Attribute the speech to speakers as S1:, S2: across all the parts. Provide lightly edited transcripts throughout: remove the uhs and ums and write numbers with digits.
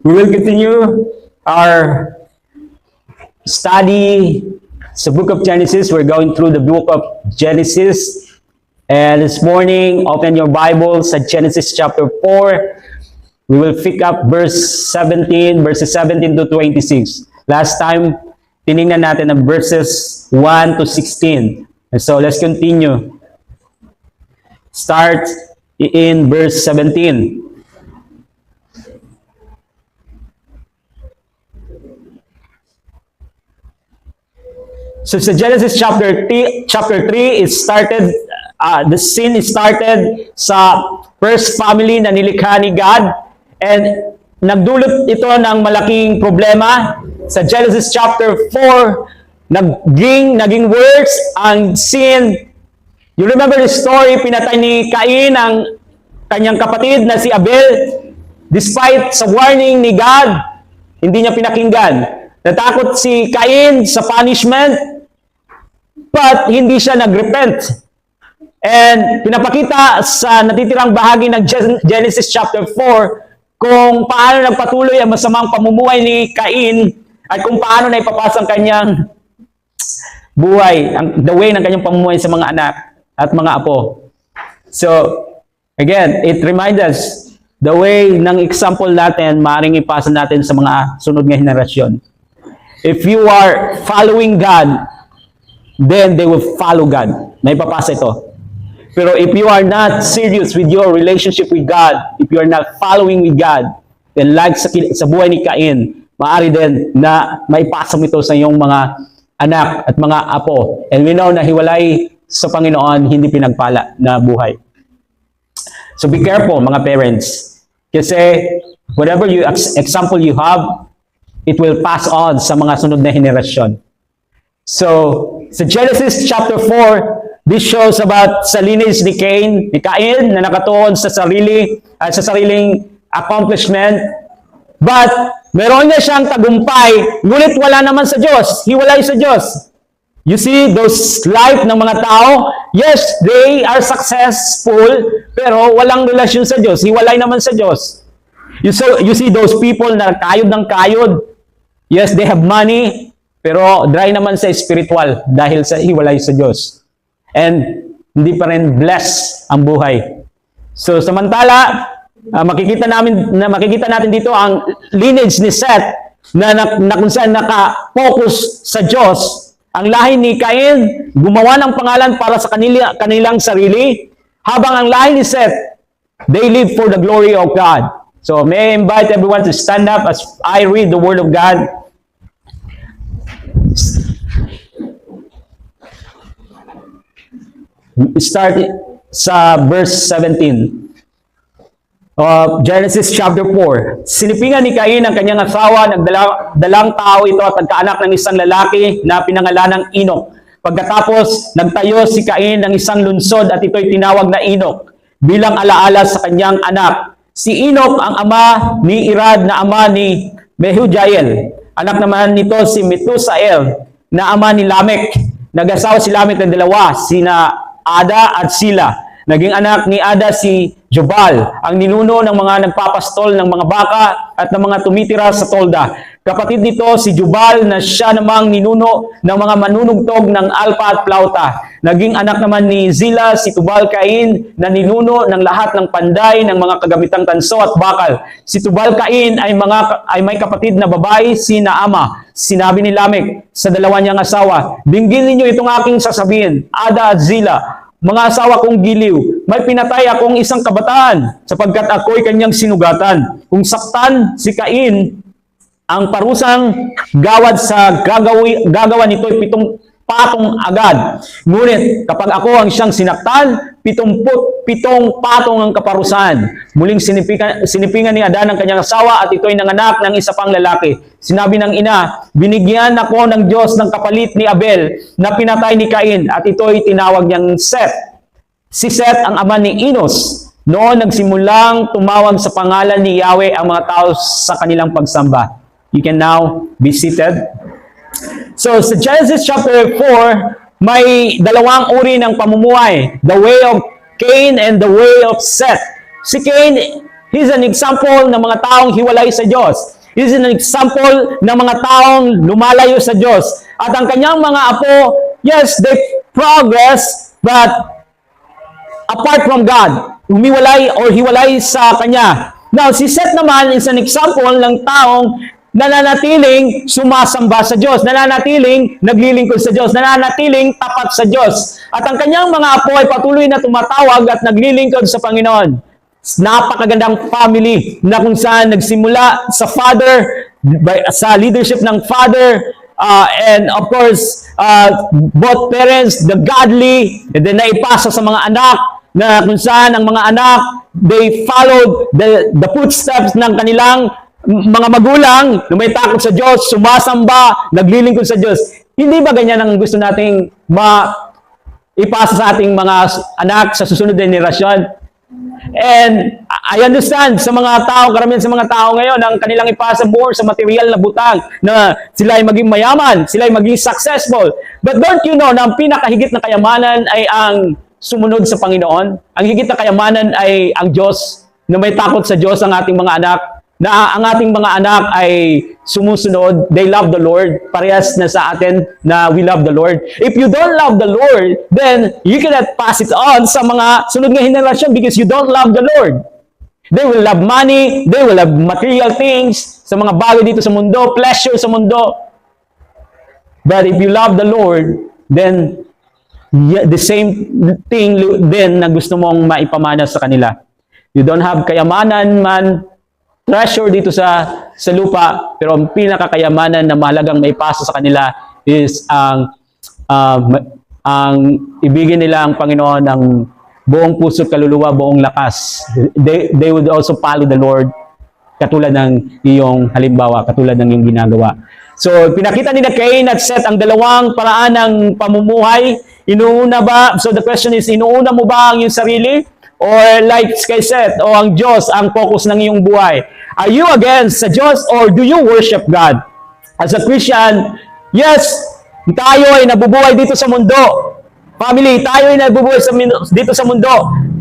S1: We will continue our study sa book of Genesis. We're going through the book of Genesis. And this morning, open your Bibles at Genesis chapter 4. We will pick up verses 17 to 26. Last time, tinignan natin ang verses 1 to 16. And so let's continue. Start in verse 17. So sa Genesis chapter 3, it started, the sin started sa first family na nilikha ni God, and nagdulot ito ng malaking problema. Sa Genesis chapter 4, naging worse ang sin. You remember the story, pinatay ni Cain ang kanyang kapatid na si Abel. Despite sa warning ni God, hindi niya pinakinggan. Natakot si Cain sa punishment, but hindi siya nagrepent. And pinapakita sa natitirang bahagi ng Genesis chapter 4 kung paano nagpatuloy ang masamang pamumuhay ni Cain at kung paano na ipapasa ang kanyang buhay, the way ng kanyang pamumuhay sa mga anak at mga apo. So, again, it reminds us the way ng example natin, maaaring ipasa natin sa mga sunod nga henerasyon. If you are following God, then they will follow God. May papasa ito. Pero if you are not serious with your relationship with God, if you are not following with God, then like sa buhay ni Cain, maaari din na maipasa mo ito sa iyong mga anak at mga apo. And we know na hiwalay sa Panginoon, hindi pinagpala na buhay. So be careful, mga parents. Kasi whatever example you have, it will pass on sa mga sunod na henerasyon. So, sa Genesis chapter 4, this shows about sa lineage ni Cain na nakatuon sa sariling accomplishment. But, meron na siyang tagumpay, ngunit wala naman sa Diyos. Hiwalay sa Diyos. You see, those life ng mga tao, yes, they are successful, pero walang relasyon sa Diyos. Hiwalay naman sa Diyos. You see those people na kayod ng kayod. Yes, they have money, pero dry naman sa spiritual dahil sa hiwalay sa Diyos. And hindi pa rin blessed ang buhay. So samantala, makikita natin dito ang lineage ni Seth na kung saan naka-focus sa Diyos. Ang lahi ni Cain, gumawa ng pangalan para sa kanilang sarili, habang ang lahi ni Seth, they live for the glory of God. So may I invite everyone to stand up as I read the Word of God. Start sa verse 17 of Genesis chapter 4. Sinipingan ni Cain ang kanyang asawa, nagdalang tao ito at nagkaanak ng isang lalaki na pinangalan ng Enoch. Pagkatapos, nagtayo si Cain ng isang lunsod at ito'y tinawag na Enoch bilang alaala sa kanyang anak. Si Enoch ang ama ni Irad na ama ni Mehujael. Anak naman nito si Methusael na ama ni Lamech. Nag-asawa si Lamech ng dalawa, sina Ada at Sila. Naging anak ni Ada si Jubal, ang ninuno ng mga nagpapastol ng mga baka at ng mga tumitira sa tolda. Kapatid nito si Jubal na siya namang ninuno ng mga manunugtog ng alpa at flauta. Naging anak naman ni Zila si Tubal-Cain na ninuno ng lahat ng panday ng mga kagamitang tanso at bakal. Si Tubal-Cain ay may kapatid na babae si Naama. Sinabi ni Lamech sa dalawa niyang asawa, "Dinggin ninyo itong aking sasabihin, Ada at Zila, mga asawa kong giliw, may pinatay akong isang kabataan sapagkat ako'y kanyang sinugatan. Kung saktan si Cain, ang parusang gawad sa gagawa nito'y 7 patong agad. Ngunit kapag ako ang siyang sinaktan, 77 patong ang kaparusahan." Muling sinipingan ni Adan ang kanyang asawa at ito'y nanganak ng isa pang lalaki. Sinabi ng ina, "Binigyan ako ng Diyos ng kapalit ni Abel na pinatay ni Cain," at ito'y tinawag niyang Seth. Si Seth ang ama ni Enos. Noon nagsimulang tumawag sa pangalan ni Yahweh ang mga tao sa kanilang pagsamba. You can now be seated. So, sa Genesis chapter 4, may dalawang uri ng pamumuhay. The way of Cain and the way of Seth. Si Cain, He's an example ng mga taong hiwalay sa Diyos. He's an example ng mga taong lumalayo sa Diyos. At ang kanyang mga apo, yes, they progress, but apart from God, humiwalay or hiwalay sa Kanya. Now, si Seth naman is an example ng taong nananatiling sumasamba sa Diyos, nananatiling naglilingkod sa Diyos, nananatiling tapat sa Diyos. At ang kanyang mga apo ay patuloy na tumatawag at naglilingkod sa Panginoon. Napakagandang family na kung saan nagsimula sa father, sa leadership ng father, and of course, both parents, the godly, and then naipasa sa mga anak, na kung saan ang mga anak, they followed the footsteps ng kanilang mga magulang na may takot sa Diyos, sumasamba, naglilingkod sa Diyos. Hindi ba ganyan ang gusto nating ipasa sa ating mga anak sa susunod na henerasyon? And I understand sa mga tao, karamihan sa mga tao ngayon, ang kanilang ipasa more sa material na butang, na sila ay maging mayaman, sila ay maging successful. But don't you know na ang pinakahigit na kayamanan ay ang sumunod sa Panginoon? Ang higit na kayamanan ay ang Diyos, na may takot sa Diyos ang ating mga anak, na ang ating mga anak ay sumusunod, they love the Lord, parehas na sa atin na we love the Lord. If you don't love the Lord, then you cannot pass it on sa mga sunod nga henerasyon because you don't love the Lord. They will love money, they will love material things, sa mga bagay dito sa mundo, pleasure sa mundo. But if you love the Lord, then the same thing din na gusto mong maipamana sa kanila. You don't have kayamanan man, treasure dito sa lupa, pero ang pinakakayamanan na mahalagang maipasa sa kanila is ang ibigin nila ang Panginoon ng buong puso, kaluluwa, buong lakas. They would also follow the Lord, katulad ng iyong halimbawa, katulad ng iyong ginagawa. So, pinakita ni Cain at Seth ang dalawang paraan ng pamumuhay. Inuuna ba? So, the question is, inuuna mo ba ang iyong sarili? Or like kay Seth, o ang Diyos ang focus ng iyong buhay? Are you against sa Diyos or do you worship God? As a Christian, yes, tayo ay nabubuhay dito sa mundo. Family, tayo ay nabubuhay dito sa mundo.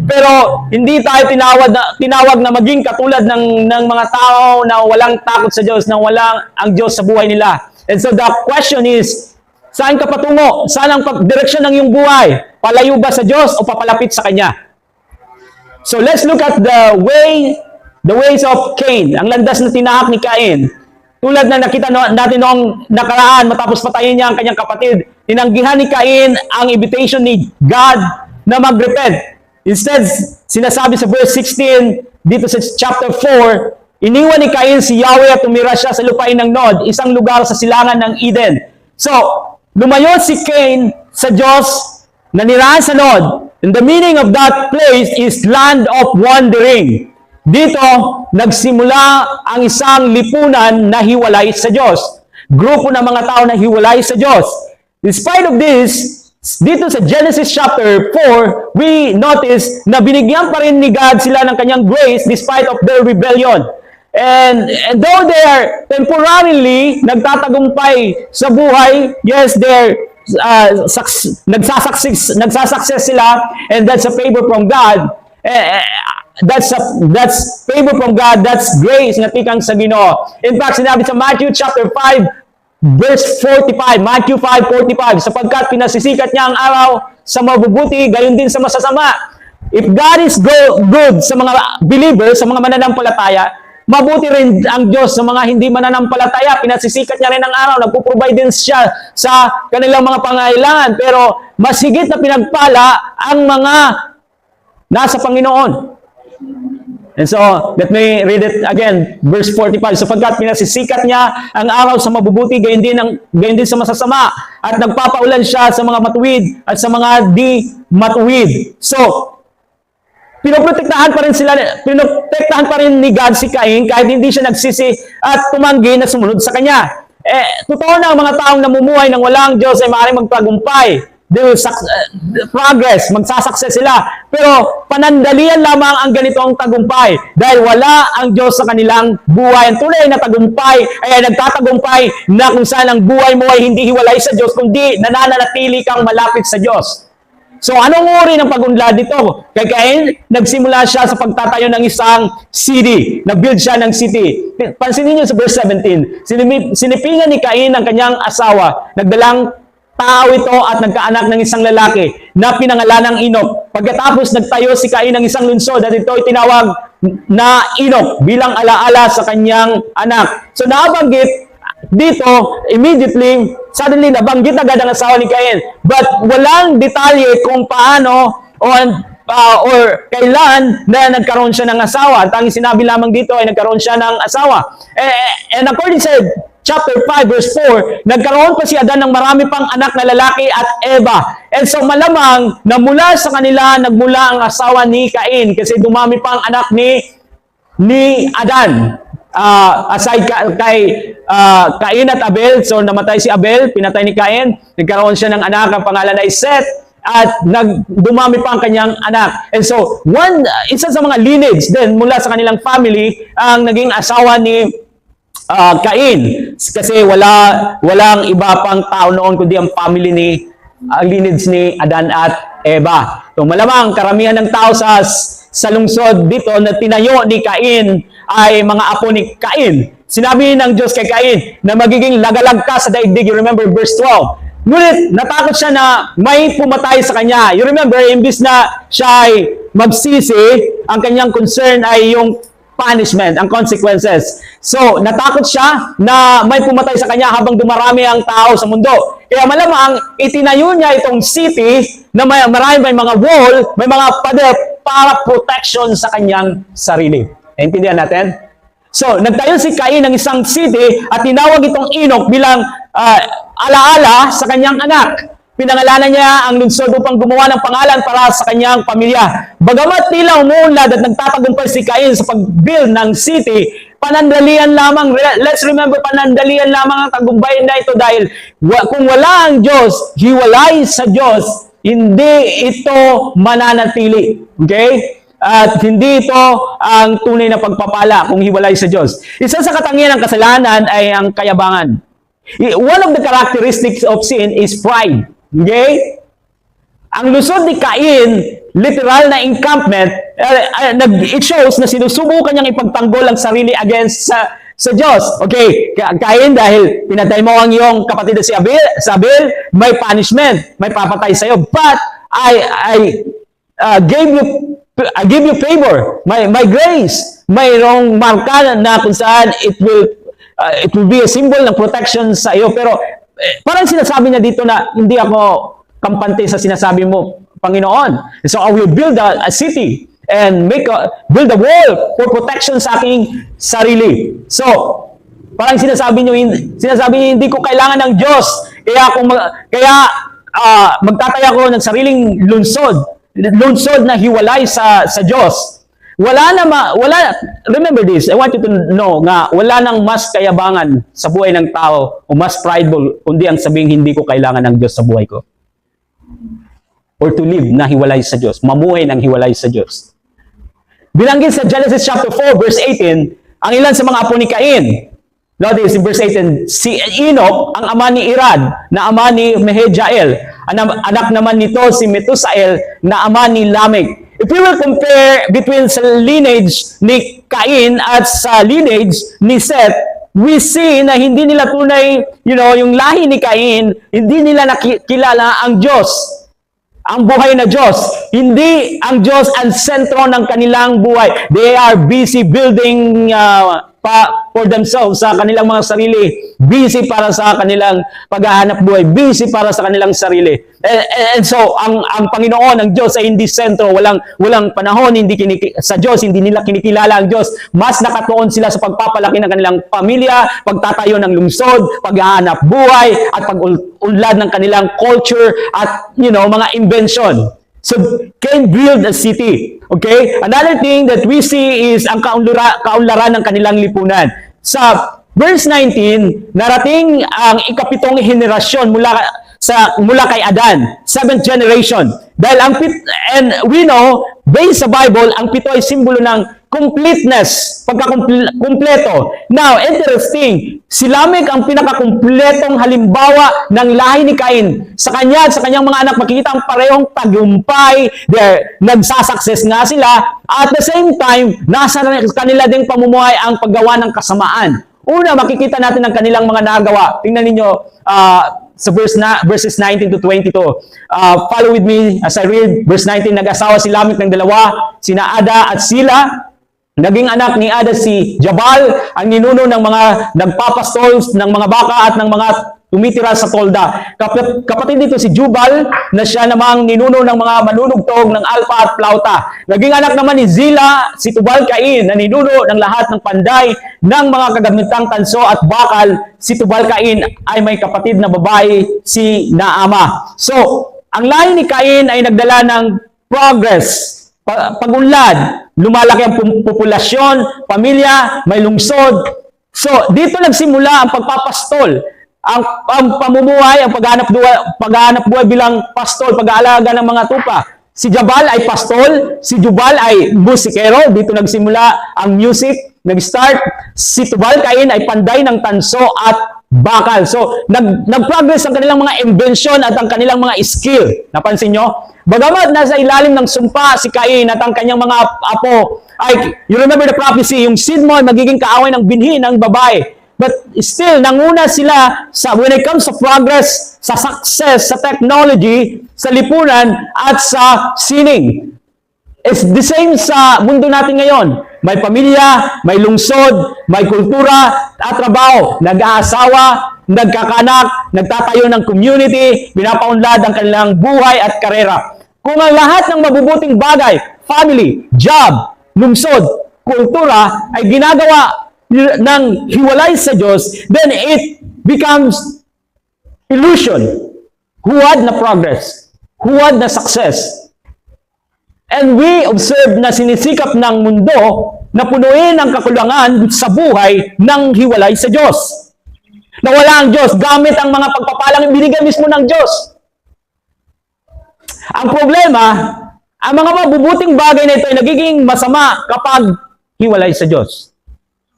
S1: Pero hindi tayo tinawag na maging katulad ng mga tao na walang takot sa Diyos, na walang ang Diyos sa buhay nila. And so the question is, saan ka patungo? Saan ang direksyon ng iyong buhay? Palayo ba sa Diyos o papalapit sa Kanya? So let's look at the ways of Cain, ang landas na tinahak ni Cain. Tulad na nakita natin noong nakaraan, matapos patayin niya ang kanyang kapatid, tinanggihan ni Cain ang invitation ni God na mag-repent. Instead, sinasabi sa verse 16, dito sa chapter 4, iniwan ni Cain si Yahweh at tumira siya sa lupain ng Nod, isang lugar sa silangan ng Eden. So, lumayo si Cain sa Diyos, nanirahan sa Nod. And the meaning of that place is land of wandering. Dito, nagsimula ang isang lipunan na hiwalay sa Diyos. Grupo ng mga tao na hiwalay sa Diyos. Despite of this, dito sa Genesis chapter 4, we notice na binigyan pa rin ni God sila ng kanyang grace despite of their rebellion. And though they are temporarily nagtatagumpay sa buhay, yes, they're nagsasuccess sila, and that's a favor from God. That's favor from God, that's grace na tikang sa Ginoo. In fact, sinabi sa Matthew chapter 5 verse 45, Matthew 5:45, sapagkat pinasisikat niya ang araw sa mabubuti, gayon din sa masasama. If God is good sa mga believers, sa mga mananampalataya, mabuti rin ang Diyos sa mga hindi mananampalataya. Pinasisikat niya rin ang araw, nagpo-provide din siya sa kanilang mga pangailangan. Pero mas higit na pinagpala ang mga nasa Panginoon. And so, let me read it again, verse 45. Sapagkat pinasisikat niya ang araw sa mabubuti, gayon din sa masasama, at nagpapaulan siya sa mga matuwid at sa mga di matuwid. So, pinoprotektahan pa rin ni God si Cain kahit hindi siya nagsisi at tumanggi na sumunod sa kanya. Totoo na ang mga taong namumuhay ng walang Diyos ay maaaring magtagumpay. They will progress, magsasucess sila. Pero panandalian lamang ang ganitong tagumpay dahil wala ang Diyos sa kanilang buhay. Ang tunay na tagumpay ay nagtatagumpay na kung saan ang buhay mo ay hindi hiwalay sa Diyos, kundi nananatili kang malapit sa Diyos. So, anong uri ng pag-unlad dito? Kay Cain, nagsimula siya sa pagtatayo ng isang city. Nag-build siya ng city. Pansinin niyo sa verse 17. Sinipingan ni Cain ang kanyang asawa. Nagdalang tao ito at nagkaanak ng isang lalaki na pinangalan ng Enoch. Pagkatapos nagtayo si Cain ng isang lungsod at ito tinawag na Enoch bilang alaala sa kanyang anak. So nabanggit dito, immediately, suddenly nabanggit agad ang asawa ni Cain. But walang detalye kung paano or kailan na nagkaroon siya ng asawa. Ang tanging sinabi lamang dito ay nagkaroon siya ng asawa. And according sa chapter 5 verse 4, nagkaroon pa si Adan ng marami pang anak na lalaki at Eva. And so malamang na mula sa kanila nagmula ang asawa ni Cain kasi dumami pa ang anak ni Adan. Aside kay Cain at Abel, so namatay si Abel, pinatay ni Cain, nagkaroon siya ng anak, ang pangalan ay Seth, at dumami pa ang kanyang anak. And so, isa sa mga lineage din mula sa kanilang family ang naging asawa ni Cain. Kasi walang iba pang tao noon kundi ang family ang lineage ni Adan at Eva. So, malamang karamihan ng tao sa lungsod dito na tinayo ni Cain ay mga apo ni Cain. Sinabi ng Diyos kay Cain na magiging lagalag ka sa daigdig. You remember verse 12. Ngunit natakot siya na may pumatay sa kanya. You remember, imbis na siya ay magsisi, ang kanyang concern ay yung punishment, ang consequences. So, natakot siya na may pumatay sa kanya habang dumarami ang tao sa mundo. Kaya malamang itinayo niya itong city na may mga wall, may mga pader para protection sa kanyang sarili. Naintindihan natin? So, nagtayo si Cain ng isang city at tinawag itong Enoch bilang alaala sa kanyang anak. Pinangalanan niya ang lungsod upang gumawa ng pangalan para sa kanyang pamilya. Bagamat tila umuunlad at nagtatagumpay si Cain sa pag-build ng city, panandalian lamang, let's remember, panandalian lamang ang tagumpay na ito dahil kung wala ang Diyos, hiwalay sa Diyos, hindi ito mananatili. Okay? At hindi ito ang tunay na pagpapala kung hiwalay sa Diyos. Isa sa katangian ng kasalanan ay ang kayabangan. One of the characteristics of sin is pride. Okay? Ang lusod ni Cain, literal na encampment, it shows na sinusubukan niyang ipagtanggol ang sarili against sa Diyos. Okay, Cain, dahil pinatay mo ang iyong kapatid na si Abel, may punishment, may papatay sa iyo. But I give you favor, my grace, mayroong marka na kung saan it will be a symbol ng protection sa iyo. Pero parang sinasabi niya dito na hindi ako kampante sa sinasabi mo, Panginoon. So I will build a city and build a wall for protection sa aking sarili. So, parang sinasabi niyo hindi ko kailangan ng Diyos. Kaya magtataya ko ng sariling lungsod na hiwalay sa Diyos. Remember this, I want you to know nga wala nang mas kayabangan sa buhay ng tao o mas prideful kundi ang sabing hindi ko kailangan ng Diyos sa buhay ko. Or to live na hiwalay sa Diyos, mamuhay ng hiwalay sa Diyos. Binanggit sa Genesis chapter 4 verse 18 ang ilan sa mga apo ni Cain. Notice in verse 18, si Enoch ang ama ni Irad na ama ni Mehejael. Anak naman nito si Methusael na ama ni Lamech. If we will compare between sa lineage ni Cain at sa lineage ni Seth, we see na hindi nila tunay, yung lahi ni Cain, hindi nila nakilala ang Diyos, ang buhay na Diyos. Hindi ang Diyos ang sentro ng kanilang buhay. They are busy building for themselves sa kanilang mga sarili. Busy para sa kanilang paghahanap buhay. Busy para sa kanilang sarili. And so, ang Panginoon, ang Diyos ay hindi sentro. Walang panahon sa Diyos. Hindi nila kinikilala ang Diyos. Mas nakatuon sila sa pagpapalaki ng kanilang pamilya, pagtatayo ng lungsod, paghahanap buhay, at pag-unlad ng kanilang culture at, mga invention. So, can build a city. Okay? Another thing that we see is ang kaunlaran ng kanilang lipunan. Sa verse 19, narating ang ikapitong henerasyon mula kay Adan, 7th generation. Dahil and we know, based sa Bible, ang pito ay simbolo ng completeness, pagkakumpleto. Now, interesting, Si Lamech ang pinakakumpletong halimbawa ng lahi ni Cain. Sa kanya at sa kanyang mga anak, makikita ang parehong tagumpay. Nagsasucess nga sila. At the same time, nasa kanila ding pamumuhay ang paggawa ng kasamaan. Una, makikita natin ang kanilang mga nagawa. Tingnan ninyo sa verses 19 to 22. Follow with me as I read. Verse 19, nag-asawa si Lamech ng dalawa, sina Ada at Sila. Naging anak ni Ada si Jabal, ang ninuno ng mga nagpapastol ng mga baka at ng mga tumitira sa tolda. Kapatid dito si Jubal, na siya namang ninuno ng mga manunugtog ng alpa at plauta. Naging anak naman ni Zila si Tubal-Cain, na ninuno ng lahat ng panday ng mga kagamitang tanso at bakal. Si Tubal-Cain ay may kapatid na babae, si Naama. So, ang lahi ni Cain ay nagdala ng progress, pag-unlad, lumalaki ang populasyon, pamilya, may lungsod. So, dito nagsimula ang pagpapastol. Ang pamumuhay, ang paghahanap buhay bilang pastol, pag-aalaga ng mga tupa. Si Jabal ay pastol, si Jubal ay musikero. Dito nagsimula ang music, nag-start. Si Tubal-Cain ay panday ng tanso at bakal. So, nag-progress ang kanilang mga invention at ang kanilang mga skill. Napansin nyo? Bagamat nasa ilalim ng sumpa si Cain at ang kanyang mga apo, you remember the prophecy, yung seed mo ay magiging kaaway ng binhi ng babae. But still, nanguna sila when it comes to progress, sa success, sa technology, sa lipunan, at sa sining. It's the same sa mundo natin ngayon. May pamilya, may lungsod, may kultura, at trabaho, nag-aasawa, nagkakanak, nagtatayo ng community, pinapaunlad ang kanilang buhay at karera. Kung ang lahat ng mabubuting bagay, family, job, lungsod, kultura, ay ginagawa ng hiwalay sa Diyos, then it becomes illusion. Huwad na progress. Huwad na success. And we observe na sinisikap ng mundo na punuin ang kakulangan sa buhay ng hiwalay sa Diyos. Nawala ang Diyos gamit ang mga pagpapalang ibinigay mismo ng Diyos. Ang problema, ang mga mabubuting bagay na ito ay nagiging masama kapag hiwalay sa Diyos.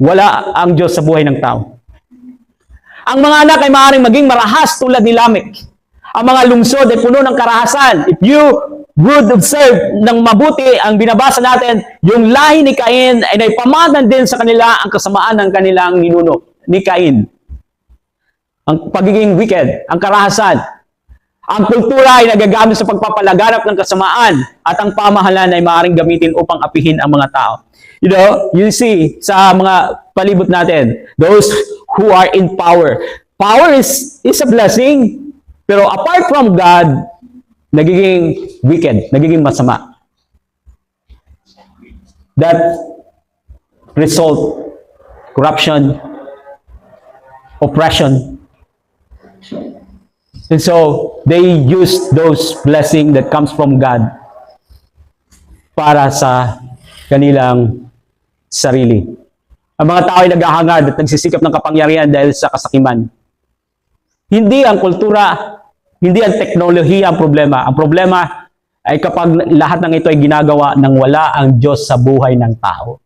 S1: Wala ang Diyos sa buhay ng tao. Ang mga anak ay maaaring maging marahas tulad ni Lamech. Ang mga lungsod ay puno ng karahasan. If you would observe ng mabuti ang binabasa natin, yung lahi ni Cain ay naipamatan din sa kanila ang kasamaan ng kanilang ninuno ni Cain. Ang pagiging wicked, ang karahasan. Ang kultura ay nagagamit sa pagpapalaganap ng kasamaan at ang pamahalaan ay maaaring gamitin upang apihin ang mga tao. You know, you see sa mga palibot natin, those who are in power. Power is a blessing, pero apart from God, nagiging wicked, nagiging masama. That result, corruption, oppression. And so, they use those blessings that comes from God para sa kanilang sarili. Ang mga tao ay naghahangad at nagsisikap ng kapangyarihan dahil sa kasakiman. Hindi ang kultura, hindi ang teknolohiya ang problema. Ang problema ay kapag lahat ng ito ay ginagawa nang wala ang Diyos sa buhay ng tao.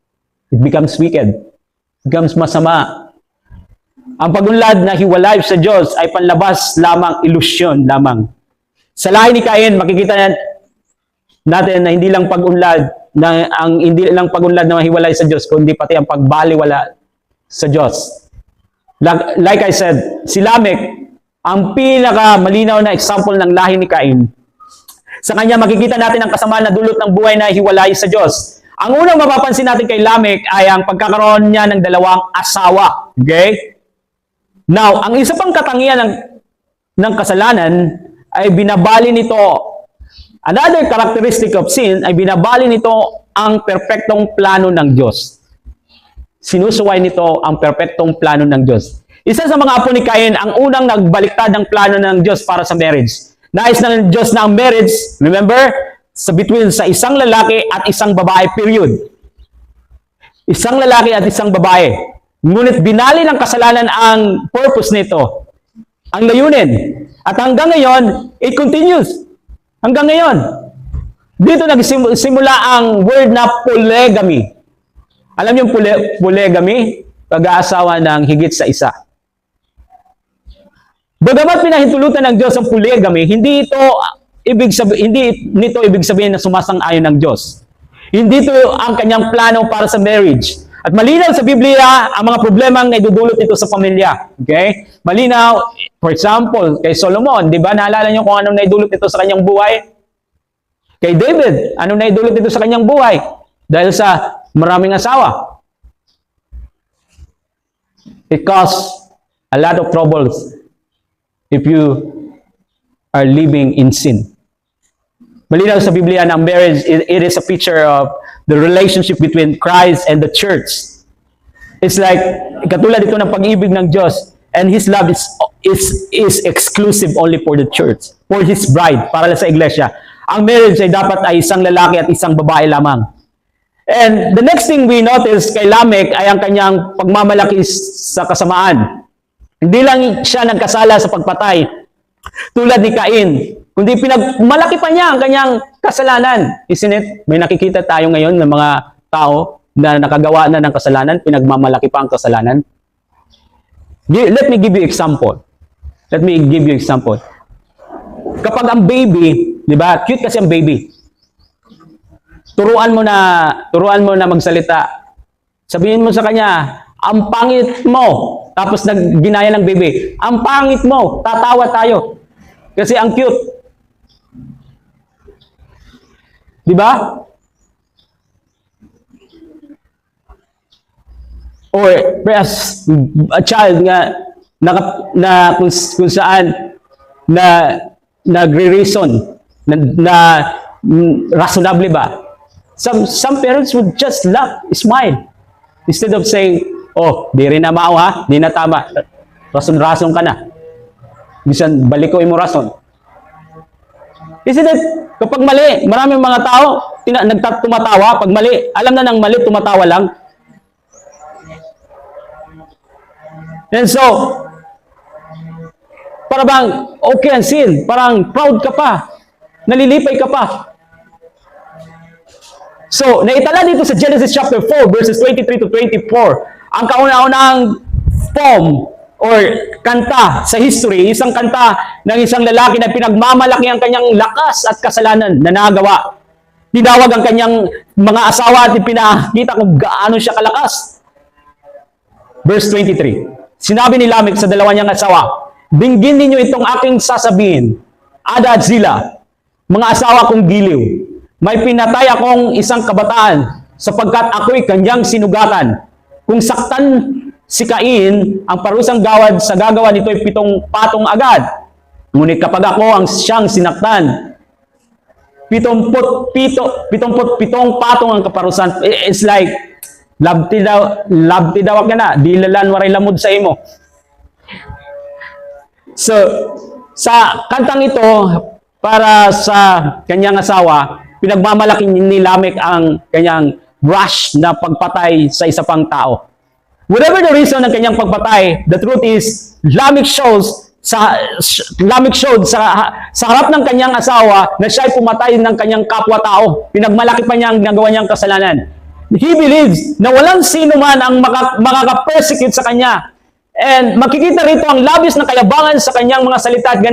S1: It becomes wicked. It becomes masama. Ang pagunlad na hiwalay sa Diyos ay panlabas lamang, ilusyon lamang. Sa lahi ni Cain, makikita natin na hindi lang pagunlad na hiwalay sa Diyos, kundi pati ang pagbaliwala sa Diyos. Like I said, si Lamech, ang pinakamalinaw na example ng lahi ni Cain. Sa kanya makikita natin ang kasamaan na dulot ng buhay na hiwalay sa Diyos. Ang unang mapapansin natin kay Lamech ay ang pagkakaroon niya ng dalawang asawa. Okay? Now, ang isa pang katangian ng kasalanan ay binabali nito, another characteristic of sin ay binabali nito ang perpektong plano ng Diyos. Sinusuway nito ang perpektong plano ng Diyos. Isa sa mga apo ni Cain, ang unang nagbaliktad ng plano ng Diyos para sa marriage. Nais ng Diyos na ang marriage, remember, between sa isang lalaki at isang babae, period. Isang lalaki at isang babae. Ngunit binali ng kasalanan ang purpose nito, ang layunin. At hanggang ngayon, it continues. Hanggang ngayon. Dito nagsimula ang word na polygamy. Alam niyo polygamy? Pag-aasawa ng higit sa isa. Bagamat pinahintulutan ng Diyos ang polygamy, hindi nito ibig sabihin na sumasang-ayon ng Diyos. Hindi ito ang kanyang plano para sa marriage. At malinaw sa Biblia ang mga problema na idudulot nito sa pamilya. Okay? Malinaw, for example, kay Solomon, di ba? Naalala niyo kung anong naidulot nito sa kanyang buhay? Kay David, anong naidulot nito sa kanyang buhay? Dahil sa maraming asawa. It caused a lot of troubles if you are living in sin. Malinaw sa Biblia na marriage, it is a picture of the relationship between Christ and the church. It's like, katulad ito ng pag-ibig ng Diyos, and His love is exclusive only for the church, for His bride, para sa iglesia. Ang marriage ay dapat ay isang lalaki at isang babae lamang. And the next thing we notice kay Lamech ay ang kanyang pagmamalaki sa kasamaan. Hindi lang siya nagkasala sa pagpatay, tulad ni Cain, kundi malaki pa niya ang kanyang kasalanan. Isn't it? May nakikita tayo ngayon ng mga tao na nakagawa na ng kasalanan, pinagmamalaki pa ang kasalanan. Let me give you example. Kapag ang baby, di ba? Cute kasi ang baby. Turuan mo na magsalita. Sabihin mo sa kanya, ang pangit mo. Tapos ginaya ng baby, ang pangit mo. Tatawa tayo. Kasi ang cute. Di ba? Or perhaps a child na kung saan nagre-reason na reasonably ba? Some parents would just laugh, smile. Instead of saying, oh, di rin na mao ha, di na tama. Rason-rason ka na. Bisan balikoy mo rason. Isn't it? Kapag mali, maraming mga tao tumatawa. Pag mali, alam na ng mali, tumatawa lang. And so, para bang okay ang sin, parang proud ka pa, nalilipay ka pa. So, naitala dito sa Genesis chapter 4, verses 23 to 24, ang kauna-unahang poem or kanta sa history, isang kanta ng isang lalaki na pinagmamalaki ang kanyang lakas at kasalanan na nagawa. Tinawag ang kanyang mga asawa at pinakita kung gaano siya kalakas. Verse 23, sinabi ni Lamech sa dalawa niyang asawa, dinggin ninyo itong aking sasabihin, Ada at Zillah, mga asawa kong giliw, may pinatay akong isang kabataan sapagkat ako'y kanyang sinugatan. Kung saktan si Cain, ang parusang gawad sa gagawa nito ay 7 patong agad. Ngunit kapag ako ang siyang sinaktan, 77 patong ang kaparusan. It's like, labti daw ka na, di lalan waray lamod sa imo. So, sa kantang ito, para sa kanyang asawa, pinagmamalaki ni Lamech ang kanyang rush na pagpatay sa isa pang tao. Whatever the reason ng kanyang pagpatay, the truth is, Lamech showed sa harap ng kanyang asawa na siya ay pumatay ng kanyang kapwa-tao. Pinagmalaki pa niya ang nagawa niyang kasalanan. He believes na walang sino man ang makaka-persecute sa kanya. And makikita rito ang labis na kayabangan sa kanyang mga salita at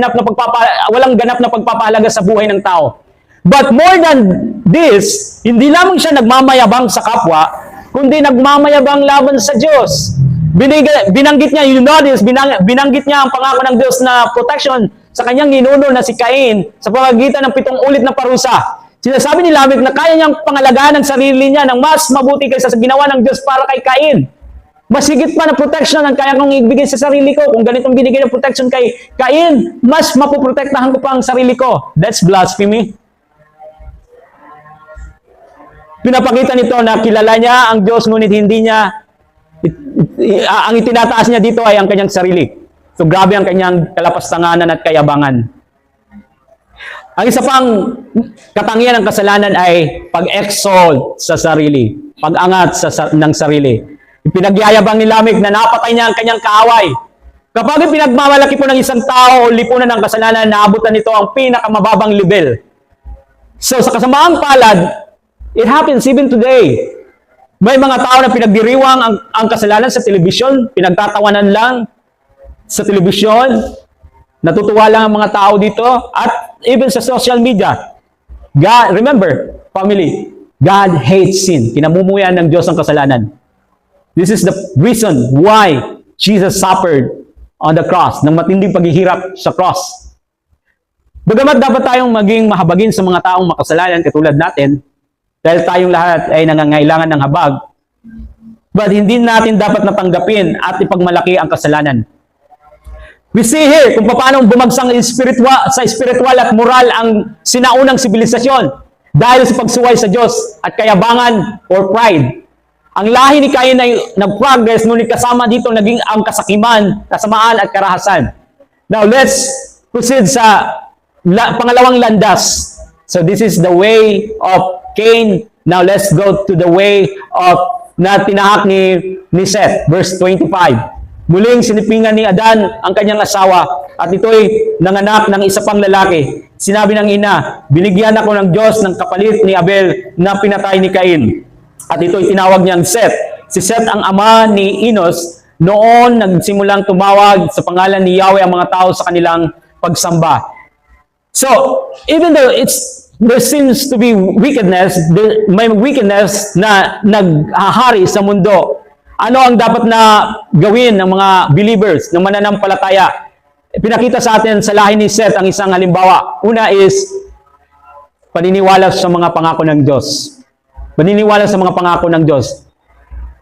S1: walang ganap na pagpapahalaga sa buhay ng tao. But more than this, hindi lamang siya nagmamayabang sa kapwa, kundi nagmamayabang laban sa Diyos. Binanggit niya, you notice, binanggit niya ang pangako ng Diyos na protection sa kanyang ninuno na si Cain sa pamamagitan ng 7 ulit na parusa. Sinasabi ni Lamech na kaya niyang pangalagaan ang sarili niya ng mas mabuti kaysa sa ginawa ng Diyos para kay Cain. Mas higit pa na protection ang kaya kong ibigay sa sarili ko. Kung ganitong binigay ng protection kay Cain, mas mapoprotektahan ko pa ang sarili ko. That's blasphemy. Pinapakita nito na kilala niya ang Diyos, ngunit hindi niya, ang itinataas niya dito ay ang kanyang sarili. So grabe ang kanyang kalapastanganan at kayabangan. Ang isa pang katangian ng kasalanan ay pag-exalt sa sarili, pag-angat ng sarili. Pinagyayabang ni Lamech na napatay niya ang kanyang kaaway. Kapag pinagmamalaki po ng isang tao o lipunan ng kasalanan, naabutan nito ang pinakamababang level. So sa kasamaang palad, it happens even today. May mga tao na pinagdiriwang ang kasalanan sa telebisyon, pinagtatawanan lang sa telebisyon, Natutuwa lang ang mga tao dito at even sa social media. God, remember, family, God hates sin. Kinamumuyan ng Diyos ang kasalanan. This is the reason why Jesus suffered on the cross, ng matinding paghihirap sa cross. Bagamat dapat tayong maging mahabagin sa mga taong makasalanan katulad natin, dahil tayong lahat ay nangangailangan ng habag, but hindi natin dapat natanggapin at ipagmalaki ang kasalanan. We see here kung paano bumagsang sa spiritual at moral ang sinaunang sibilisasyon dahil sa pagsuway sa Diyos at kayabangan or pride. Ang lahi ni Cain ay nag-progress, ngunit kasama dito naging ang kasakiman, kasamaan at karahasan. Now let's proceed sa pangalawang landas. So this is the way of Cain. Now let's go to the way of na tinahak ni Seth. Verse 25. Muling sinipingan ni Adan ang kanyang asawa at ito'y nanganak ng isa pang lalaki. Sinabi ng ina, binigyan ako ng Diyos ng kapalit ni Abel na pinatay ni Cain. At ito'y tinawag niyang Seth. Si Seth ang ama ni Enos. Noon nagsimulang tumawag sa pangalan ni Yahweh ang mga tao sa kanilang pagsamba. So, even though there seems to be wickedness, may wickedness na naghahari sa mundo, ano ang dapat na gawin ng mga believers, ng mananampalataya? Pinakita sa atin sa lahi ni Seth ang isang halimbawa. Una is, paniniwala sa mga pangako ng Diyos. Paniniwala sa mga pangako ng Diyos.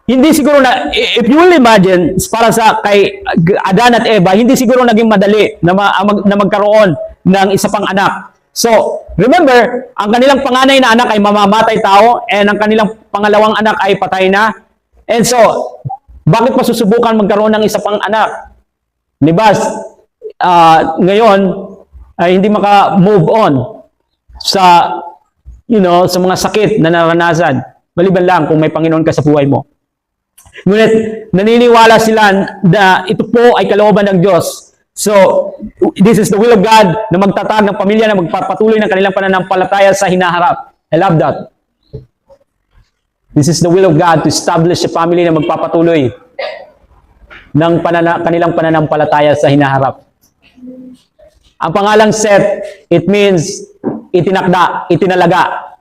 S1: Hindi siguro na, if you will imagine, para sa kay Adan at Eva, hindi siguro naging madali na magkaroon ng isa pang anak. So, remember, ang kanilang panganay na anak ay mamamatay tao, and ang kanilang pangalawang anak ay patay na. And so, bakit pa susubukan magkaroon ng isa pang anak? Diba? Ngayon, ay hindi maka-move on sa, sa mga sakit na naranasan. Maliban lang kung may Panginoon ka sa buhay mo. Ngunit, naniniwala sila na ito po ay kalooban ng Diyos. So, this is the will of God na magtatag ng pamilya na magpapatuloy ng kanilang pananampalataya sa hinaharap. I love that. This is the will of God to establish a family na magpapatuloy ng kanilang pananampalataya sa hinaharap. Ang pangalang Seth, it means itinakda, itinalaga.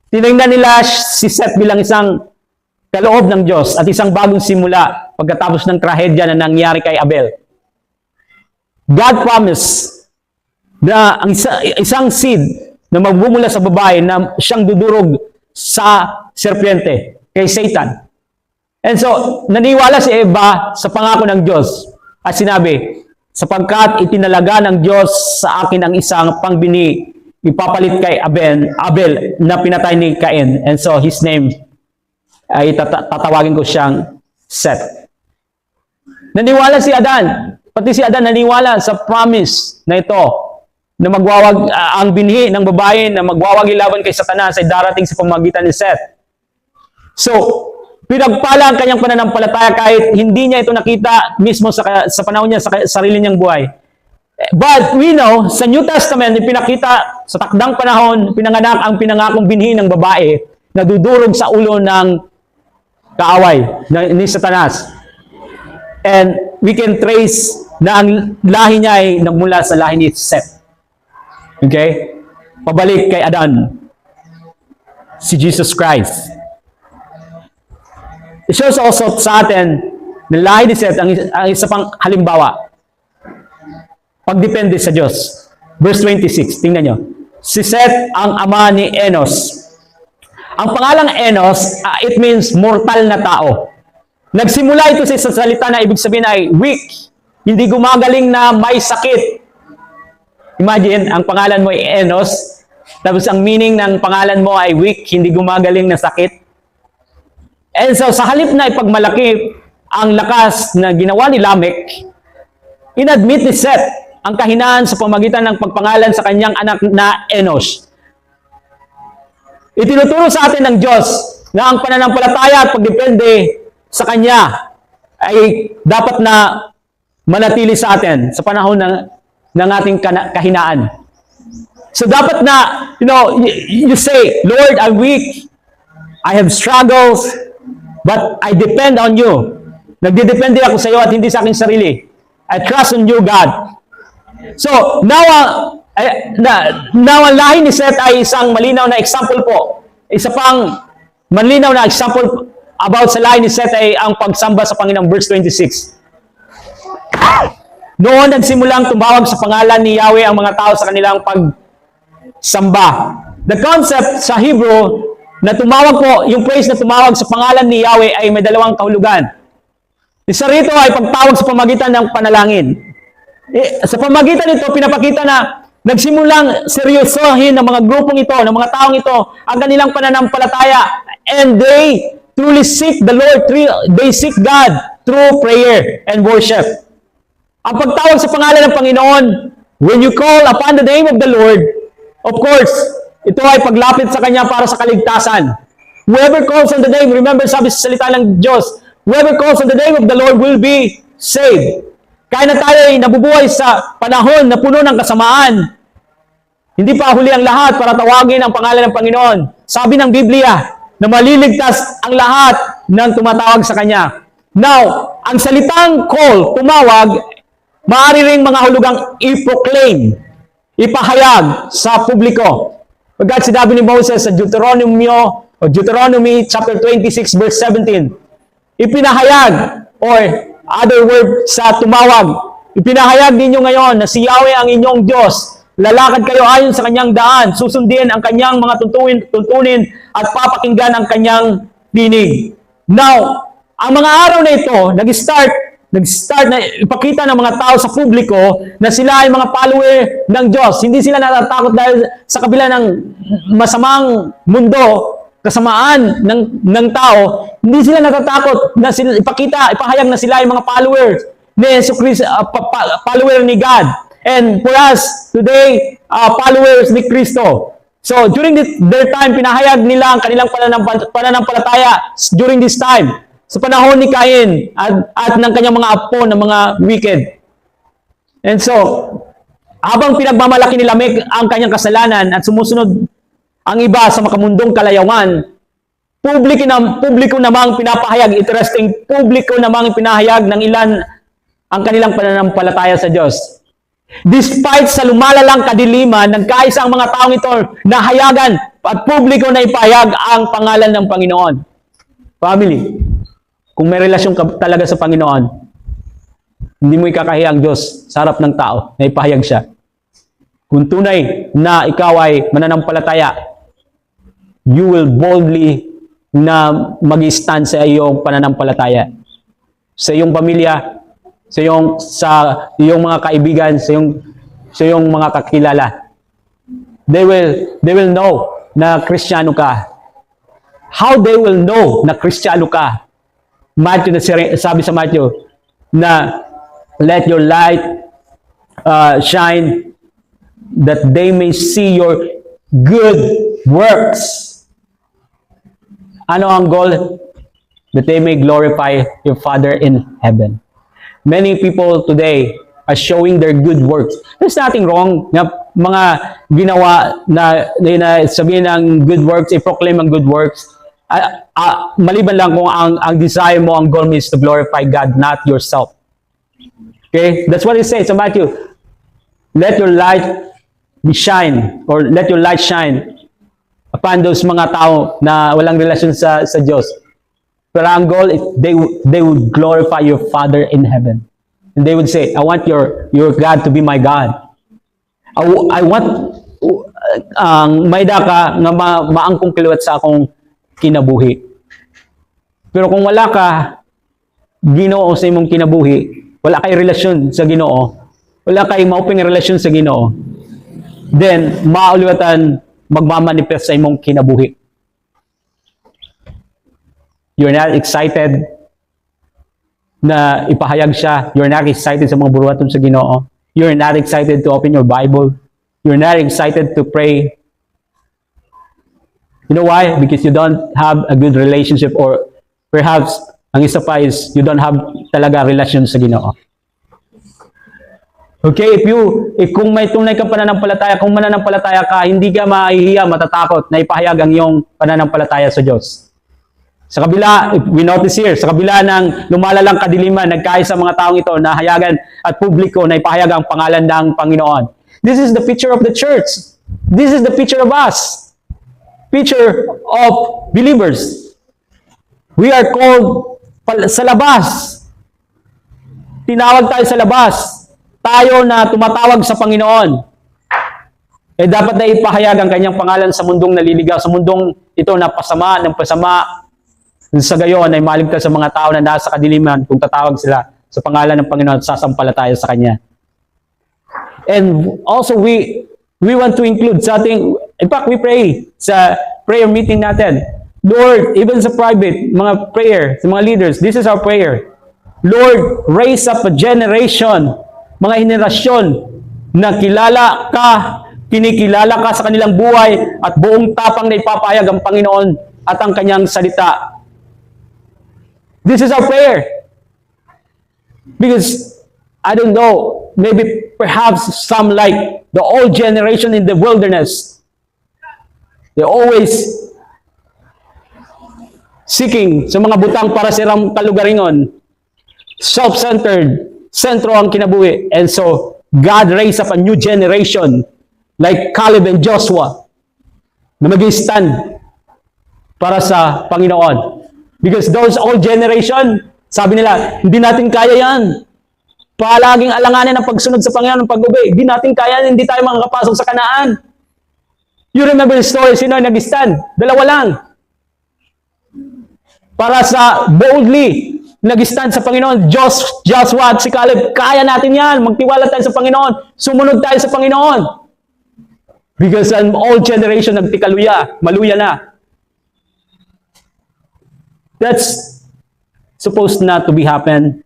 S1: Tinignan nila si Seth bilang isang kaloob ng Diyos at isang bagong simula pagkatapos ng trahedya na nangyari kay Abel. God promised na ang isang seed na magbumula sa babae na siyang dudurog sa serpiente, kay Satan. And so, naniwala si Eva sa pangako ng Diyos at sinabi, sapagkat itinalaga ng Diyos sa akin ang isang pangbini, ipapalit kay Abel na pinatay ni Cain. And so, his name ay tatawagin ko siyang Seth. Naniwala si Adan, pati si Adan naniwala sa promise na ito, na ang binhi ng babae na magwawagi laban kay Satanas ay darating sa pamamagitan ni Seth. So, pinagpala ang kanyang pananampalataya kahit hindi niya ito nakita mismo sa panahon niya, sa sarili niyang buhay. But we know, sa New Testament, pinakita sa takdang panahon, pinanganak ang pinangakong binhi ng babae na dudurog sa ulo ng kaaway ni Satanas. And we can trace na ang lahi niya ay nagmula sa lahi ni Seth. Okay? Pabalik kay Adan. Si Jesus Christ. It shows also sa atin na lahi ni Seth ang isa pang halimbawa. Pagdepende sa Diyos. Verse 26, tingnan nyo. Si Seth ang ama ni Enos. Ang pangalang Enos, it means mortal na tao. Nagsimula ito sa salita na ibig sabihin ay weak. Hindi gumagaling na may sakit. Imagine, ang pangalan mo ay Enos, tapos ang meaning ng pangalan mo ay weak, hindi gumagaling na sakit. And so, sa halip na ipagmalaki ang lakas na ginawa ni Lamech, inadmit ni Seth ang kahinaan sa pamagitan ng pagpangalan sa kanyang anak na Enos. Itinuturo sa atin ng Diyos na ang pananampalataya at pagdepende sa Kanya ay dapat na manatili sa atin sa panahon ng ating kahinaan. So dapat na, you say, Lord, I'm weak, I have struggles, but I depend on you. Nagdidepende ako sa iyo at hindi sa aking sarili. I trust on you, God. So, now, ang lahi ni Seth ay isang malinaw na example po. Isa pang malinaw na example about sa lahi ni Seth ay ang pagsamba sa Panginoon, verse 26. Noon nagsimulang tumawag sa pangalan ni Yahweh ang mga tao sa kanilang pagsamba. The concept sa Hebrew na tumawag po, yung phrase na tumawag sa pangalan ni Yahweh ay may dalawang kahulugan. Isa rito ay pagtawag sa pamagitan ng panalangin. Sa pamagitan nito, pinapakita na nagsimulang seryosohin ng mga grupong ito, ng mga taong ito, ang kanilang pananampalataya. And they truly seek the Lord, they seek God through prayer and worship. Ang pagtawag sa pangalan ng Panginoon, when you call upon the name of the Lord, of course, ito ay paglapit sa Kanya para sa kaligtasan. Whoever calls on the name, remember sabi sa salita ng Diyos, whoever calls on the name of the Lord will be saved. Kaya na tayo ay nabubuhay sa panahon na puno ng kasamaan. Hindi pa huli ang lahat para tawagin ang pangalan ng Panginoon. Sabi ng Biblia na maliligtas ang lahat ng tumatawag sa Kanya. Now, ang salitang call, tumawag, maaari ring mga hulugang i-proclaim, ipahayag sa publiko. Pagkat sinabi ni Moses sa Deuteronomy chapter 26 verse 17, ipinahayag, or other word sa tumawag, ipinahayag ninyo ngayon na si Yahweh ang inyong Diyos. Lalakad kayo ayon sa kanyang daan, susundin ang kanyang mga tuntunin at papakinggan ang kanyang tinig. Now, ang mga araw na ito, nag-start na ipakita ng mga tao sa publiko na sila ay mga follower ng Diyos. Hindi sila natatakot dahil sa kabila ng masamang mundo, kasamaan ng tao, hindi sila natatakot na sila, ipahayag na sila ay mga followers ni Jesus Christ, follower ni God. And for us, today, followers ni Kristo. So, during their time, pinahayag nila ang kanilang pananampalataya during this time. Sa panahon ni Cain at ng kanyang mga apo ng mga wicked. And so, habang pinagmamalaki nila ang kanyang kasalanan at sumusunod ang iba sa makamundong kalayawan, publiko namang pinapahayag, interesting, publiko namang pinahayag ng ilan ang kanilang pananampalataya sa Diyos. Despite sa lumalalang kadiliman, nagkaisa ang mga taong ito na hayagan at publiko na ipahayag ang pangalan ng Panginoon. Family, kung may relasyon ka talaga sa Panginoon, hindi mo ikakahiya ang Diyos sa harap ng tao na ipahayag siya. Kung tunay na ikaw ay mananampalataya, you will boldly na mag-stand sa iyong pananampalataya. Sa iyong pamilya, sa iyong mga kaibigan, sa iyong mga kakilala. They will know na Kristiyano ka. How they will know na Kristiyano ka? Sabi sa Matthew na let your light shine that they may see your good works. Ano ang goal? That they may glorify your Father in heaven. Many people today are showing their good works. There's nothing wrong na mga ginawa na sabihin ng good works, i-proclaim ang good works. Maliban lang kung ang desire mo, ang goal mo is to glorify God, not yourself. Okay? That's what it says sa Matthew. Let your light shine, or let your light shine upon those mga tao na walang relasyon sa Diyos. Pero ang goal, they would glorify your Father in heaven. And they would say, I want your God to be my God. I want mayda ka nga maangkong kaliwat sa akong kinabuhi. Pero kung wala ka Ginoo sa imong kinabuhi, wala kay relasyon sa Ginoo, wala kay mauping relasyon sa Ginoo, then mauliwatan magmamanifest sa imong kinabuhi. You're not excited na ipahayag siya. You're not excited sa mga buruaton sa Ginoo. You're not excited to open your Bible. You're not excited to pray. You know why? Because you don't have a good relationship, or perhaps ang isa pa is you don't have talaga relasyon sa Ginoo. Okay, if kung may tunay kang pananampalataya, kung mananampalataya ka, hindi ka mahihiya, matatakot na ipahayag ang iyong pananampalataya sa Diyos. Sa kabila, we notice here, sa kabila ng lumalalang kadiliman, nagkaisa sa mga taong ito na hayagan at publiko na ipahayag ang pangalan ng Panginoon. This is the picture of the church. This is the picture of us. Picture of believers. We are called sa labas. Tinawag tayo sa labas. Tayo na tumatawag sa Panginoon. Dapat na ipahayag ang kanyang pangalan sa mundong naliligaw, sa mundong ito na pasama ng pasama. Sa gayon ay maligtas sa mga tao na nasa kadiliman kung tatawag sila sa pangalan ng Panginoon at sasampalataya sa Kanya. And also we want to include sa ating, in fact we pray sa prayer meeting natin. Lord, even sa private, mga prayer, sa mga leaders, this is our prayer. Lord, raise up a generation, mga henerasyon na kilala ka, kinikilala ka sa kanilang buhay at buong tapang na ipapahayag ang Panginoon at ang Kanyang salita. This is our prayer. Because, I don't know, maybe perhaps some like the old generation in the wilderness, they always seeking sa mga butang para silang kalugaringon, self-centered, sentro ang kinabuhi. And so, God raised up a new generation like Caleb and Joshua na mag-stand para sa Panginoon. Because those old generation, sabi nila, hindi natin kaya yan. Palaging alanganin ang pagsunod sa Panginoon, ng pag-obey. Hindi natin kaya, hindi tayo makakapasok sa Kanaan. You remember the story, sino yung nag-stand? Dalawa lang. Para sa boldly, nag-stand sa Panginoon, Joshua at si Caleb, kaya natin yan. Magtiwala tayo sa Panginoon. Sumunod tayo sa Panginoon. Because an old generation nagtikaluya, maluya na. That's supposed not to be happen.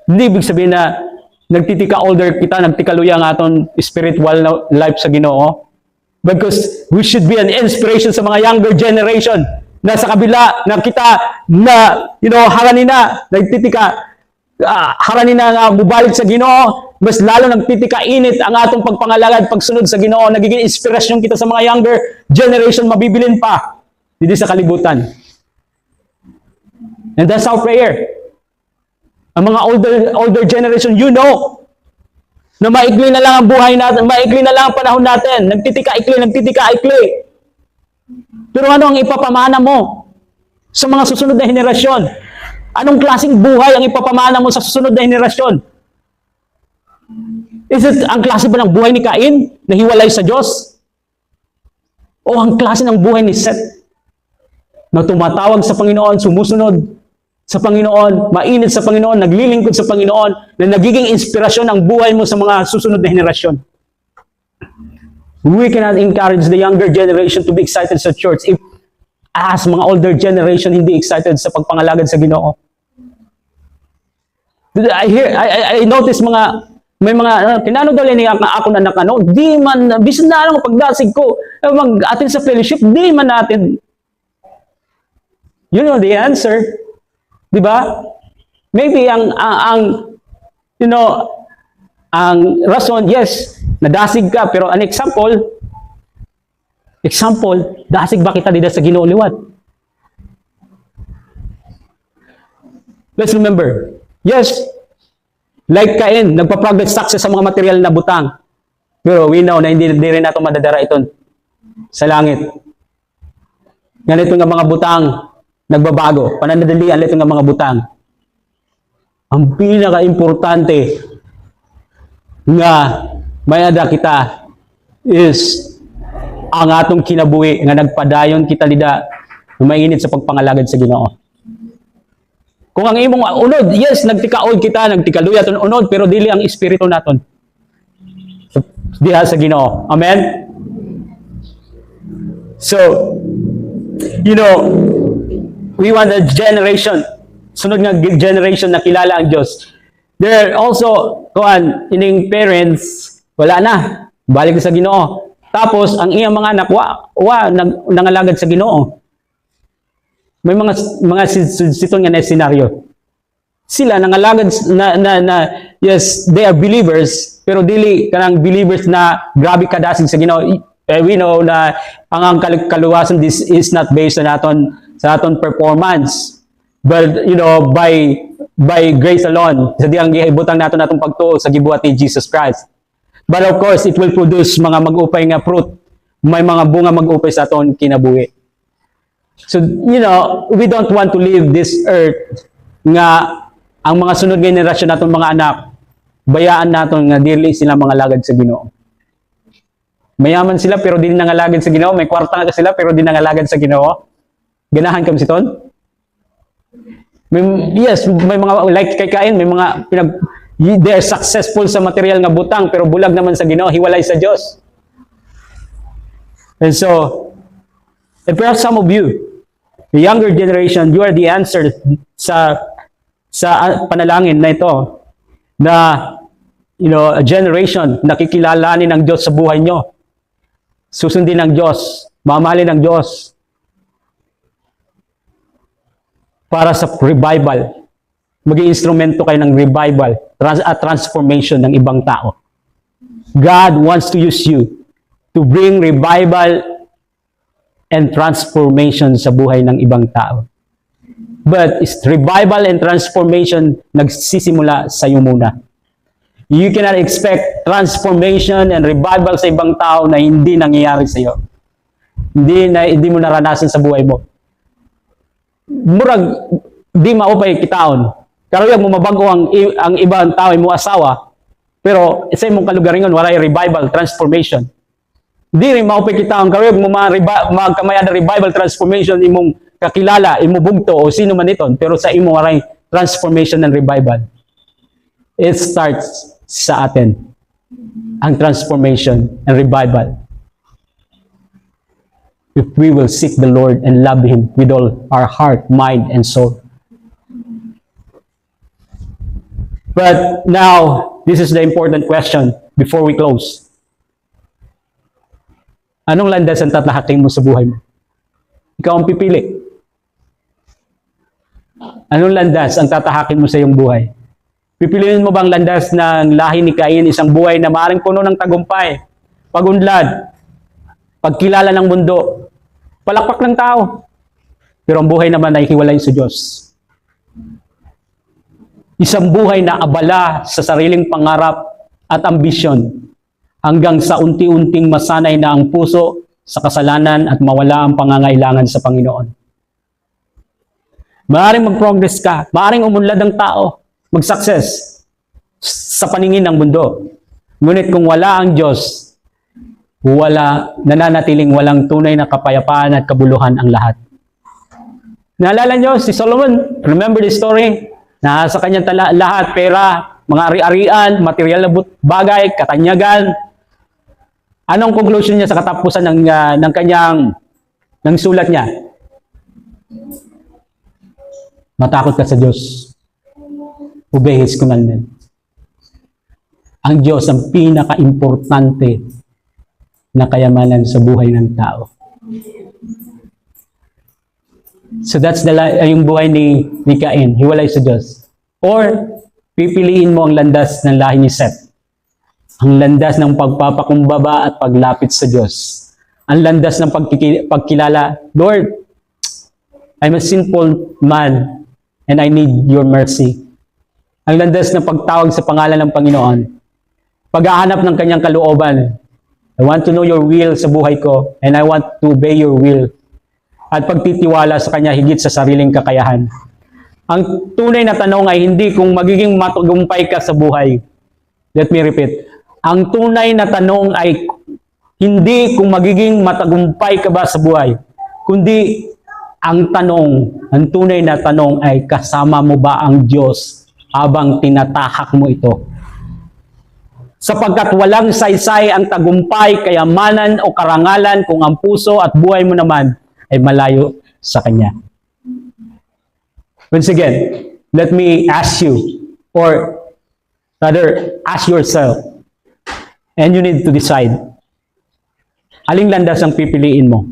S1: Hindi ibig sabihin na nagtitika older kita, nagtikaluya ang aton spiritual life sa Ginoo. Because we should be an inspiration sa mga younger generation na sa kabila na kita na, haranin na, nagtitika, haranin na bubalik sa Ginoo, mas lalo nagtitika init ang atong pagpangalagad, pagsunod sa Ginoo, nagiging inspirasyon kita sa mga younger generation, mabibilin pa, hindi sa kalibutan. And that's our prayer. Ang mga older generation, na maikli na lang ang buhay natin, maikli na lang ang panahon natin, nagtitika-ikli. Pero ano ang ipapamana mo sa mga susunod na henerasyon? Anong klaseng buhay ang ipapamana mo sa susunod na henerasyon? Is it ang klase ba ng buhay ni Cain na hiwalay sa Diyos? O ang klase ng buhay ni Seth na tumatawag sa Panginoon, sumusunod sa Panginoon, mainit sa Panginoon, naglilingkod sa Panginoon, na nagiging inspirasyon ang buhay mo sa mga susunod na henerasyon? We cannot encourage the younger generation to be excited sa church if as mga older generation hindi excited sa pagpangalagad sa Ginoo. I notice may mga tinanong daw niya ako na nakano, di man bisan na lang pagdasig ko mag-attend sa fellowship, di man natin. You know the answer. Di ba? Maybe ang rason, yes, nadasig ka, pero an example, dasig ba kita dito sa Ginoo liwat? Let's remember, yes, like Cain, nagpa-progress success sa mga material na butang. Pero we know na hindi rin natin madadara ito sa langit. Ganito nga mga butang, nagbabago. Pananadalian ito nga mga butang. Ang pinaka-importante nga mayada kita is ang atong kinabuhi nga nagpadayon kita lida na mainit sa pagpangalagad sa Ginoo. Kung ang imong unod, yes, nagtikaod kita, nagtikaluya ton unod, pero dili ang espiritu naton diha sa Ginoo. Amen? So, we want a generation, sunod nga generation na kilala ang Diyos. There are also, ining parents, wala na, balik sa Ginoo. Tapos, ang iyang mga anak, nangalagad sa Ginoo. May mga siton nga na senaryo. Sila nangalagad yes, they are believers, pero dili kanang believers na grabe kadasig sa Ginoo. We know na ang kaluwasan, this is not based on aton sa aton performance. But, by grace alone, sa diyang gihibutang nato natong pagtuo sa gibuhat ni Jesus Christ. But of course, it will produce mga mag-upay nga fruit. May mga bunga mag-upay sa aton kinabuhi. So, we don't want to leave this earth nga ang mga sunod generasyon naton mga anak, bayaan naton nga dili sila mga lagad sa Ginoo. Mayaman sila pero di nangalagad sa Ginoo, may kwarta nga sila pero di nangalagad sa Ginoo. Ganahan kam siton? May mga like kay Cain, may mga they're successful sa material nga butang pero bulag naman sa Ginoo, hiwalay sa Dios. And so, and perhaps some of you, the younger generation, you are the answer sa panalangin na ito, na a generation nakikilalanin ng Diyos sa buhay nyo, susundin ng Diyos, mamahalin ng Diyos para sa revival. Maging instrumento kayo ng revival at transformation ng ibang tao. God wants to use you to bring revival and transformation sa buhay ng ibang tao. But revival and transformation nagsisimula sa iyo muna. You cannot expect transformation and revival sa ibang tao na hindi nangyayari sa iyo. Hindi mo naranasan sa buhay mo. Murag di maupay kitaon. Karuyag mo mabago ang ibang tao mo asawa, pero sa imong kalugaringon walay revival transformation. Di rin maupay kitaon karuyag mo magkamaya na revival transformation imong kakilala, imo bugto o sino man iton, pero sa imo walay transformation and revival. It starts sa atin ang transformation and revival. If we will seek the Lord and love Him with all our heart, mind, and soul. But now, this is the important question before we close. Anong landas ang tatahaking mo sa buhay mo? Ikaw ang pipili. Anong landas ang tatahakin mo sa iyong buhay? Pipiliin mo bang landas ng lahi ni Cain, isang buhay na maaaring puno ng tagumpay, pagunlad, pagkilala ng mundo, palakpak ng tao, pero ang buhay naman ay hiwalay sa Diyos. Isang buhay na abala sa sariling pangarap at ambisyon hanggang sa unti-unting masanay na ang puso sa kasalanan at mawala ang pangangailangan sa Panginoon. Maaring mag-progress ka, maaring umunlad ang tao, mag-success sa paningin ng mundo. Ngunit kung wala ang Diyos, nananatiling walang tunay na kapayapaan at kabuluhan ang lahat. Naalala nyo si Solomon? Remember the story? Nasa kanyang lahat, pera, mga ari-arian, material na bagay, katanyagan. Anong conclusion niya sa katapusan ng sulat niya? Matakot ka sa Diyos. Obey His commandment. Ang Diyos ang pinaka-importante na kayamanan sa buhay ng tao. So that's yung buhay ni Cain, hiwalay sa Diyos. Or, pipiliin mo ang landas ng lahi ni Seth. Ang landas ng pagpapakumbaba at paglapit sa Diyos. Ang landas ng pagkilala, Lord, I'm a sinful man and I need your mercy. Ang landas ng pagtawag sa pangalan ng Panginoon. Pag-ahanap ng kanyang kalooban. I want to know your will sa buhay ko and I want to obey your will. At pagtitiwala sa Kanya higit sa sariling kakayahan. Ang tunay na tanong ay hindi kung magiging matagumpay ka sa buhay. Let me repeat. Ang tunay na tanong ay hindi kung magiging matagumpay ka ba sa buhay, kundi ang tunay na tanong ay kasama mo ba ang Diyos habang tinatahak mo ito? Sapagkat walang saysay ang tagumpay, kayamanan o karangalan kung ang puso at buhay mo naman ay malayo sa Kanya. Once again, let me ask you, or rather, ask yourself, and you need to decide, aling landas ang pipiliin mo?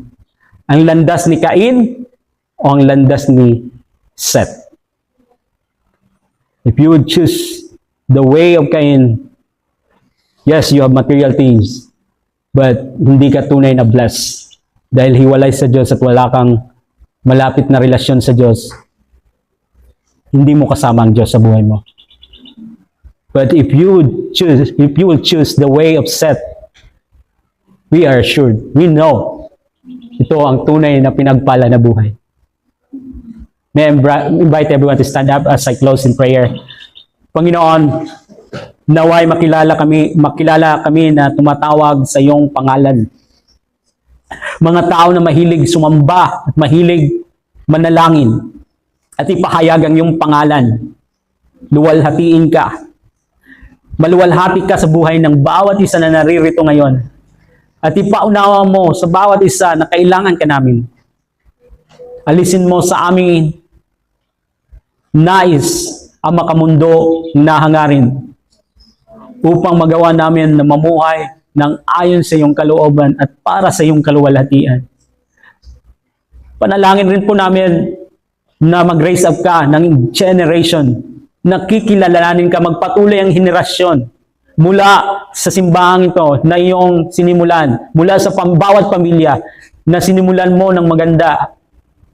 S1: Ang landas ni Cain o ang landas ni Seth? If you would choose the way of Cain, yes, you have material things, but hindi ka tunay na blessed. Dahil hiwalay sa Diyos at wala kang malapit na relasyon sa Diyos, hindi mo kasama ang Diyos sa buhay mo. But if you will choose the way of Seth, we are assured, we know, ito ang tunay na pinagpala na buhay. May I invite everyone to stand up as I close in prayer. Panginoon, naway makilala kami na tumatawag sa iyong pangalan. Mga tao na mahilig sumamba at mahilig manalangin at ipahayag ang iyong pangalan. Luwalhatiin ka. Maluwalhati ka sa buhay ng bawat isa na naririto ngayon. At ipaunawa mo sa bawat isa na kailangan ka namin. Alisin mo sa aming nais ang makamundo na hangarin upang magawa namin na mamuhay ng ayon sa iyong kalooban at para sa iyong kaluwalhatian. Panalangin rin po namin na mag-raise up ka ng generation, nakikilalanin ka, magpatuloy ang henerasyon mula sa simbahan ito na iyong sinimulan, mula sa bawat pamilya na sinimulan mo ng maganda.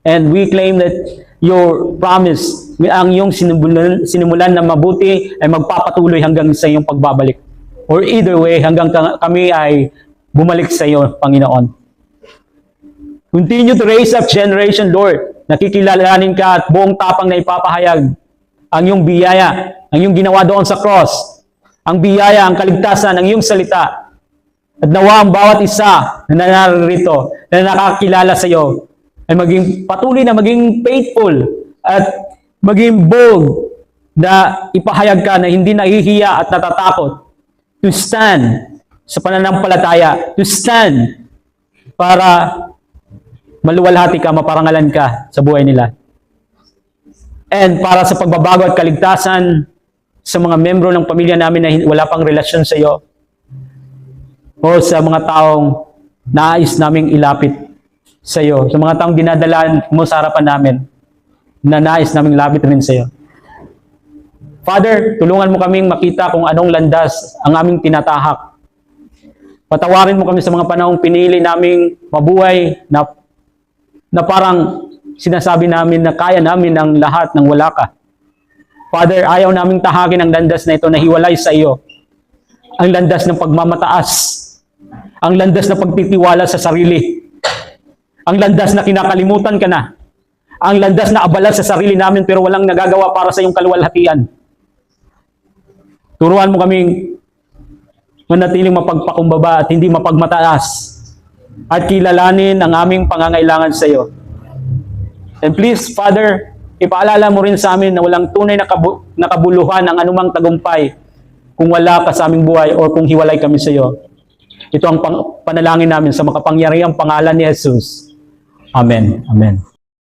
S1: And we claim that your promise, ang iyong sinimulan na mabuti ay magpapatuloy hanggang sa iyong pagbabalik. Or either way, hanggang kami ay bumalik sa iyo, Panginoon. Continue to raise up generation, Lord. Nakikilalanin ka at buong tapang na ipapahayag ang iyong biyaya, ang iyong ginawa doon sa cross, ang biyaya, ang kaligtasan, ang iyong salita. At nawa ang bawat isa na narito, na nakakilala sa iyo, ay maging patuloy na maging faithful at maging bold na ipahayag ka na hindi nahihiya at natatakot. To stand sa pananampalataya, to stand para maluwalhati ka, maparangalan ka sa buhay nila. And para sa pagbabago at kaligtasan sa mga membro ng pamilya namin na wala pang relasyon sa iyo, o sa mga taong nais naming ilapit sa iyo, sa mga taong dinadalaan mo sa harapan namin na nais naming lapit rin sa iyo. Father, tulungan mo kaming makita kung anong landas ang aming tinatahak. Patawarin mo kami sa mga panahong pinili naming mabuhay na parang sinasabi namin na kaya namin ang lahat ng wala ka. Father, ayaw naming tahakin ang landas na ito na hiwalay sa iyo. Ang landas ng pagmamataas. Ang landas na pagtitiwala sa sarili. Ang landas na kinakalimutan ka na. Ang landas na abala sa sarili namin pero walang nagagawa para sa iyong kaluwalhatian. Turuan mo kaming manatiling mapagpakumbaba at hindi mapagmataas at kilalanin ang aming pangangailangan sa iyo. And please, Father, ipaalala mo rin sa amin na walang tunay na kabuluhan ang anumang tagumpay kung wala ka sa aming buhay o kung hiwalay kami sa iyo. Ito ang panalangin namin sa makapangyarihang pangalan ni Jesus. Amen. Amen.